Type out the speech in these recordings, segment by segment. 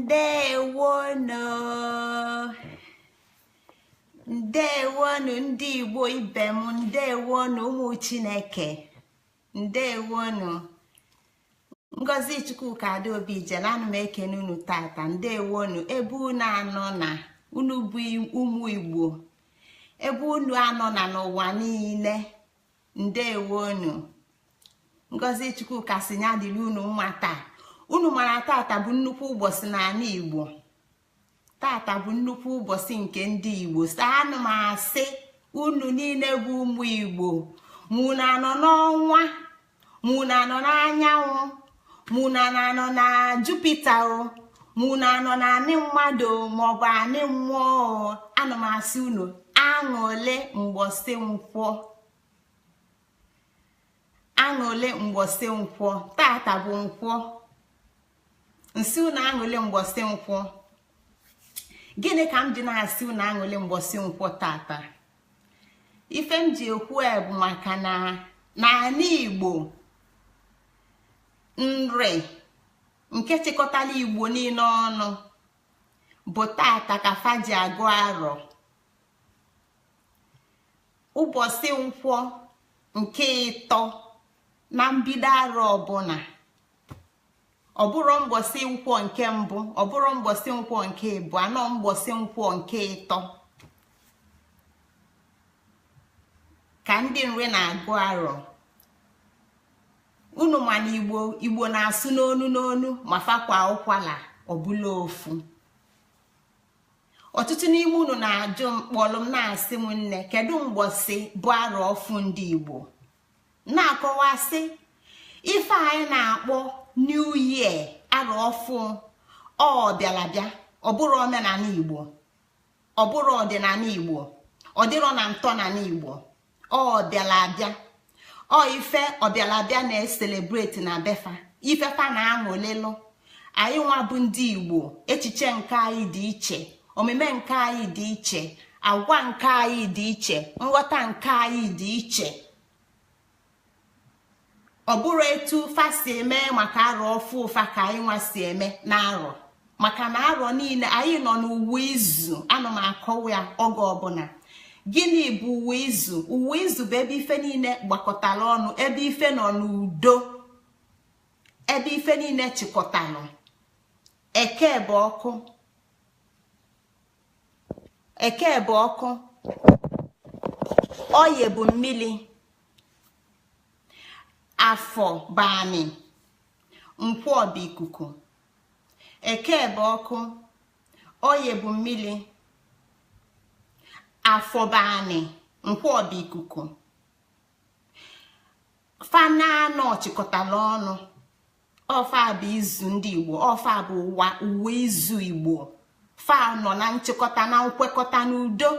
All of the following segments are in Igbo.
Ndewonu ndewonu ndị Igbo ibe m, ndewonu ụmụ Chineke, ndewonu. Ngozi Chukwuka Adaobi jela anụ m ekene unu tata. Ndewonu ebe unu anọ na unu bụ ụmụ Igbo, ebe unu anọ na n'ụwa niile, ndewonu. Ngozi Chukwuka si nya dịrị unu mma taa. Unu mara tata bụ nnukwu ụbọchị n'ala Igbo. Tata bụ nnukwu ụbọchị nke ndị Igbo. Saanụ m asị unu niile bụ ụmụ Igbo, mụ na anọ n'ọnwa, mụ na anọ n'anyanwụ, mụ na anọ na Jupita o, mụ na anọ na anị mmadụ maọbụ anị mmụọ. Ana m asị unu aṅụle mgbọsị nkwọ, aṅụle mgbọsị nkwọ. Tata bụ nkwọ, nsị unu aṅụle mgbọsị nkwọ. Gịnị ka m ji na-asị unu aṅụle mgbọsị nkwọ tata? Ife m ji ekwu bụ maka na n'ala Igbo, nri nke chịkọtala Igbo niile ọnụ bụ tata ka fa ji agụ arọ. Ụbọchị nkwọ nke ịtọ na mbido arọ ọbụla. Ọ bụrụ mgbọsị nkwọ nke mbụ, ọ bụrụ mgbọsị nkwọ nke ịbụọ, anọ mgbọsị nkwọ nke ịtọ ka ndị nri na-agụ arọ. Unu ma na Igbo na-asụ n'onu n'onu ma fakwa ụkwala ọbụla ofu. Ọtụtụ n'ime unu na-ajụ mkpọlụ m na-asị m, nne, kedu mgbọsị bụ arọ ọfụ ndị Igbo? Na-akọwasị ife anyị na-akpọ New Year, arọ ọfụ, ọ bịara bịa. Ọ bụrụ omenala Igbo, ọ bụrụ ọdịnala Igbo, ọ dịrọ na ntọnala Igbo, ọ bịara abịa. Ọ ife ọbịalabịa na-eselebreti na befa, ifefa na-aṅụlelụ. Anyị nwa bụ ndị Igbo, echiche nke anyị dị iche, omume nke anyị dị iche, agwa nke anyị dị iche, nghọta nke anyị dị iche. Ọ bụrụ etu fa si eme maka arọ ọfụ ụfa ka anyị nwa si eme na arọ, maka na arọ niile anyị nọ n'uwe izu. Ana m akọwa ya oge ọbụla. Gịnị bụ uwe izu? Uwe izu bụ ebe ife niile gbakọtara ọnụ, ebe ife nọ n'udo, ebe ife niile chịkọtalụ. Eke bụ ọkụ, eke bụ ọkụ, oye bụ mmiri, afọ bụ anị, nkwọ bụ ikuku. Eke bụ ọkụ, oye bụ mmiri, afọ bụ anị, nkwọ bụ ikuku. Fa na-anọ chịkọtala ọnụ. Ọfa bụ izu ndị Igbo, ọfa bụ uwe izu Igbo. Fa nọ na nchịkọta, na nkwekọta, n'udo.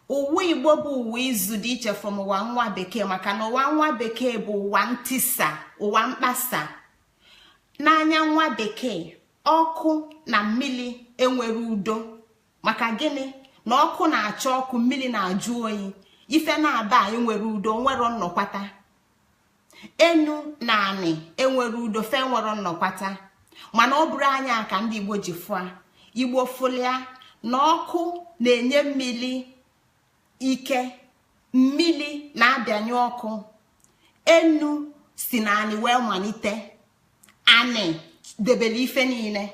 Uwe Igbo bụ uwe izu dị iche from ụwa nwa bekee, maka na ụwa nwa bekee bụ ụwa ntisa, ụwa mkpasa. N'anya nwa bekee, ọkụ na mmiri enwere udo. Maka gịnị? Na ọkụ na-achọ ọkụ, mmiri na-ajụ oyi, ife na-aba enwere udo, nwere nnọkwata. Enu na anị enwere udo, fe nwere nnọkwata. Mana ọ bụrụ anya ka ndị Igbo ji fụa, Igbo fụlịa na ọkụ na-enye mmiri ike, mmiri na-abịanye ọkụ, enu si na anị wee malite, anị debere ife niile.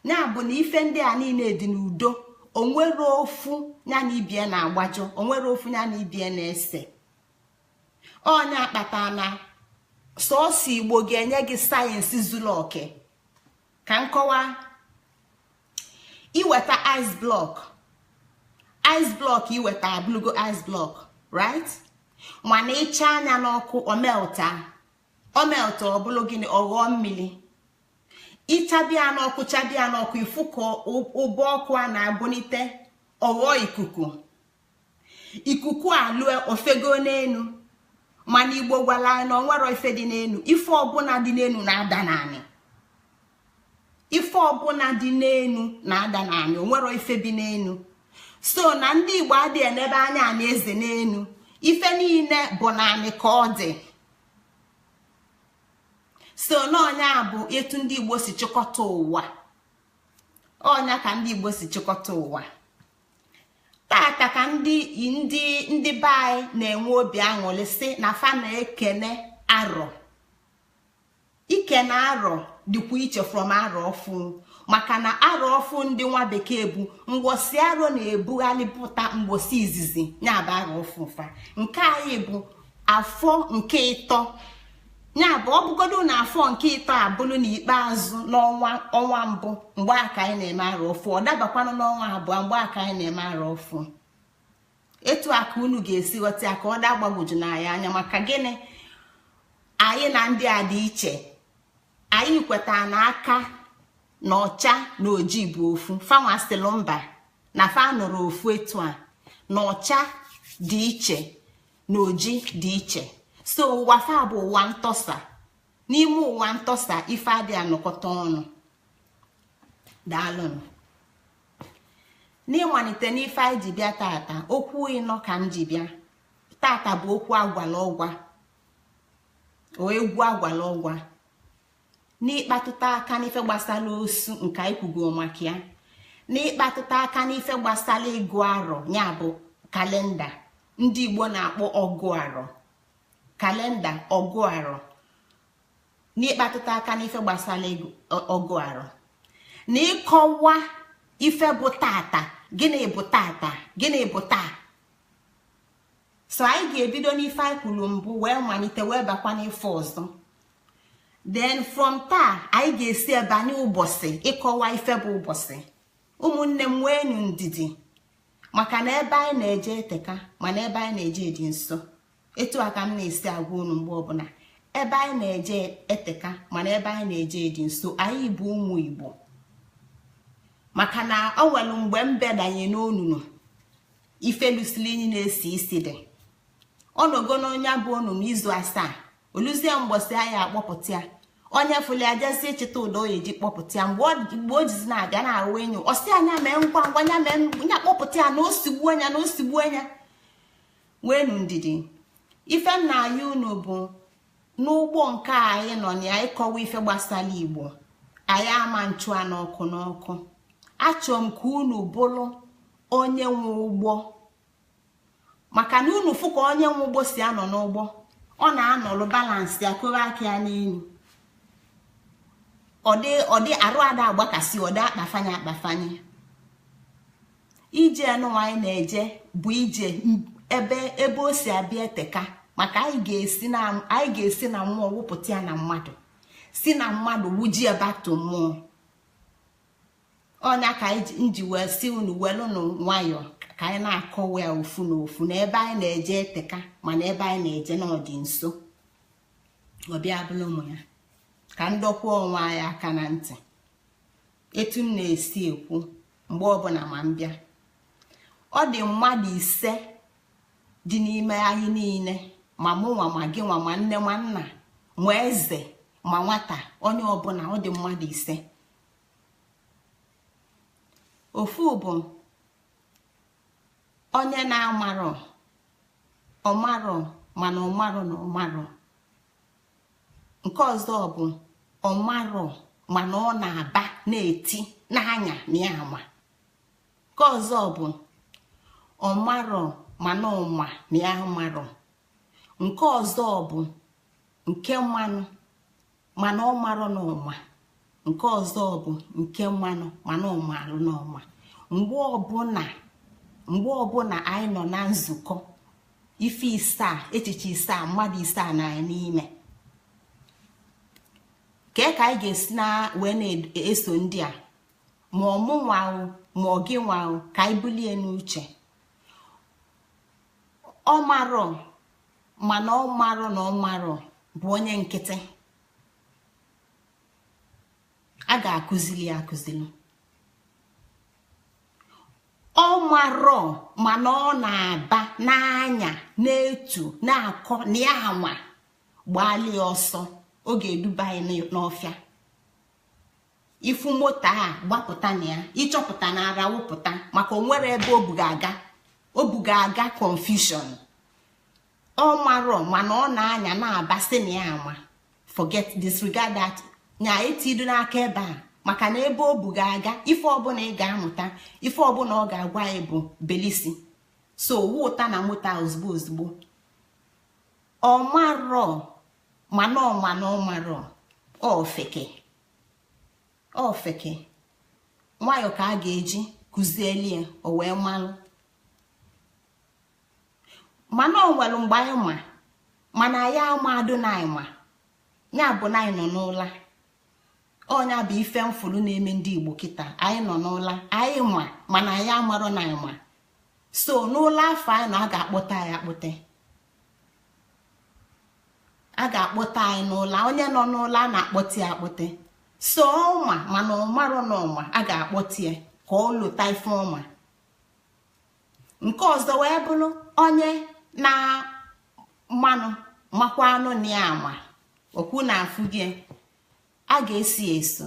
Ya bụ na ife ndị a niile dị n'udo, onwere ofu ya na ibie na-agbajọ, onwere ofu ya na ibie na-ese. Onye akpata na sọọsọ Igbo ga-enye gị sayensị zuru oke. Ka nkọwa, iweta ice block iweta abụlugo ice block, right? Mana ịcha anya n'ọkụ, omelta ọbụlụ gịnị? Ọghọọ mmiri. Ịchabịa n'ọkụ, chabịa n'ọkụ, ifu ka ụbọ ọkụ a na-abụnite, ọghọọ ikuku alue ofego n'enu. Mana Igbo gwara anyị na onwero ife dị n'enu. Ife ọbụla dị n'enu na-ada n'anị, ife ọbụla dị n'enu na-ada n'anị, onwero ife bi n'enu. So na ndị Igbo adịghị n'ebe anya na eze n'enu, ife niile bụ n'anị ka ọ dị. So n'ọnya bụ etu ndị Igbo si chịkọta ụwa. ọnya ka ndị Igbo si chịkọta ụwa. Tata ka ndị be anyị na-enwe obi aṅụrị sị na fa na-ekene arọ. Ikene arọ dịkwa iche from arọ ọfụ, maka na arọ ọfụ ndị nwa bekee bụ mgbosi arọ na-ebughalịpụta mgbosi izizi nyabụ arọ ọfụ fa. Nke anyị bụ afọ nke ịtọ, nyabụ ọ bụgodo na afọ nke ịtọ abụrụ n'ikpeazụ n'ọnwa mbụ mgbe aka anyị na-eme arọ ọfụ, ọ dabakwanụ n'ọnwa abụọ mgbe aka anyị na-eme arọ ọfụ. Etu aka unu ga-esi ghọta ya ka ọ dagbagwoju na ya anya, maka gịnị? Anyị na ndị a dị iche. Anyị kwetara na aka na ọcha na oji bụ ofu. Fanwa sịlụ mba na fa nụrụ ofu etu a, na ọcha dị iche na oji dị iche. So ụwa fa bụ ụwa ntọsa. N'ime ụwa ntọsa ife adị anọkọta ọnụ. Daalụnụ. N'ịmalite n'ife anyị ji bịa tata, okwu ịnọ ka m ji bịa. Tata bụ okwu agwala ọgwa o egwu agwala ọgwa. N'ịkpatụta aka n'ife gbasara osu nke anyị kwugo maka ya. N'ịkpatụta aka n'ife gbasara ịgụ arọ, ya bụ kalenda. Ndị Igbo na-akpọ Ogu-Aro. Kalenda Ogu-Aro. N'ịkpatụta aka n'ife gbasara Ogu-Aro. N'ịkọwa ife bụ tata, gịnị bụ tata, gịnị bụ taa. So anyị ga-ebido n'ife anyị kwuru mbụ wee malite wee bakwa n'ife ọzọ. Then from taa anyị ga-esi ebanye ụbọchị ịkọwa ife bụ ụbọchị. Ụmụnne m nweenụ ndidi, maka na ebe anyị na-eje eteka mana ebe anyị na-eje dị nso. Etu aka m na-esi agwa unu mgbe ọbụla, ebe anyị na-eje eteka mana ebe anyị na-eje dị nso. Anyị bụ ụmụ Igbo, maka na o nwere mgbe mbedanye n'onunu ife lusili na-esi isi dị. Ọnọgo n'onye bụ onunu izu 7, oluzie mgbọsị anyị akpọpụta ya. Onye fụli ajazi echeta ụda oyi ji kpọpụta ya. Mgbe o jizi na-abịa na-ahụ enyo, ọsị anya mee ngwa ngwa nya kpọpụta ya na osigbuo anya na osigbuo anya. Nweenụ ndidi. Ife m na-aya unu bụ n'ugbo nke anyị nọ na ya ịkọwa ife gbasara Igbo. Anyị ama nchụa n'ọkụ n'ọkụ. Achọrọ m ka unu bụrụ onye nwe ụgbọ, maka na unu fụ ka onye nwe ụgbọ si anọ n'ụgbọ. Ọ na-anọlụ balansị ya, kụrụ aka ya n'elu. Ọ dị arụ ada agbakasị, ọ dị akpafanye. Ije nụwa anyị na-eje bụ ije ebe o si abịa eteka, maka anyị ga-esi na mmụọ wụpụta ya na mmadụ, si na mmadụ wujie back to mmụọ. Ọnya ka anyị ji wee si unu welụnụ nwayọọ ka anyị na-akọwa ya ofu na ofu, na ebe anyị na-eje eteka mana ebe anyị na-eje n'ọdị nso. Ọbịa bụla ụmụ ya ka ndọkwa onwe anyị aka na ntị. Etu m na-esi ekwu mgbe ọbụla ma m bịa, ọ dị mmadụ 5 dị n'ime anyị niile, ma mụnwa ma gị nwa ma nne ma nna ma eze ma nwata, onye ọbụla ọ dị mmadụ 5. Ofu bụ onye na-amarọ ọmarọ mana ọmarọ na ọmarọ. Nke ọzọ bụ ọmarọ mana ọ na-aba na-eti n'anya na ya ama. Nke ọzọ bụ ọmarọ mana ọma na ya amarọ. Nke ọzọ bụ nke mmanụ mana ọmarọ na ọma. Nke ọzọ bụ nke mmanụ mana ọmalụ na ọma. Mgbe ọbụla anyị nọ na nzukọ ife 5 echiche 5 mmadụ 5 na anyị n'ime, ka anyị ga-esi na wee na-eso ndị a, ma ọmụ nwaahụ ma ọ gị nwaahụ, ka anyị bulie n'uche. Ọmarọ mana ọmarọ na ọmarọ bụ onye nkịtị. A ga-akụzili ya akụzili. Ọmarọ mana ọ na-aba n'anya na-etu na-akọ na ya anwa gbalịa ọsọ, ọ ga-eduba anyị n'ọfịa. Ifu moto a gbapụta na ya, ịchọpụta na ara wụpụta, maka onwere ebe o buga aga confusion. Ọmarọ mana ọ na-anya na-aba si na ya anwa, forget, disregard that. Nya etidu n'aka ebe a maka na ebe o bu ga-aga ife ọbụla ị ga-amụta ife ọbụla ọ ga-agwa anyị bụ belisi. so wuta na mụta ozugbo ozugbo ọmarọ mana ọma na ọmarọ ofeke nwayọ ka a ga-eji kụzielie o wee malụ. mana ọ nwere mgbe anyị ma mana ya amadụ na anyị ma ya bụ na anyị nọ n'ụla. ọnya bụ ife mfụrụ na-eme ndị Igbo kịta, anyị nọ n'ụla anyị ma mana anyị amarọ na anyị ma. so n'ụlọ afọ anyị nọ a ga-akpọta anyị akpọte, a ga-akpọta anyị n'ụla. onye nọ n'ụla a na-akpọta ya akpọte. so ọma mana ọmarọ na ọma a ga-akpọta ya ka ọ lụta ife ọma. nke ọzọ wee bụrụ onye na mmanụ makwa anụ na ya ama okwu na afụ gị a ga-esi eso.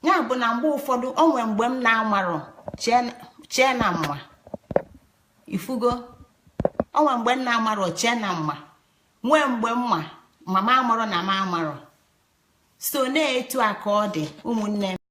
ya bụ na mgbe ụfọdụ onwe mgbe m na-amarọ chee na mma ifugo, onwe mgbe m na-amarọ chee na mma, nwee mgbe mma mama amarọ na ma amarọ. so na-etu a ka ọ dị ụmụnne m.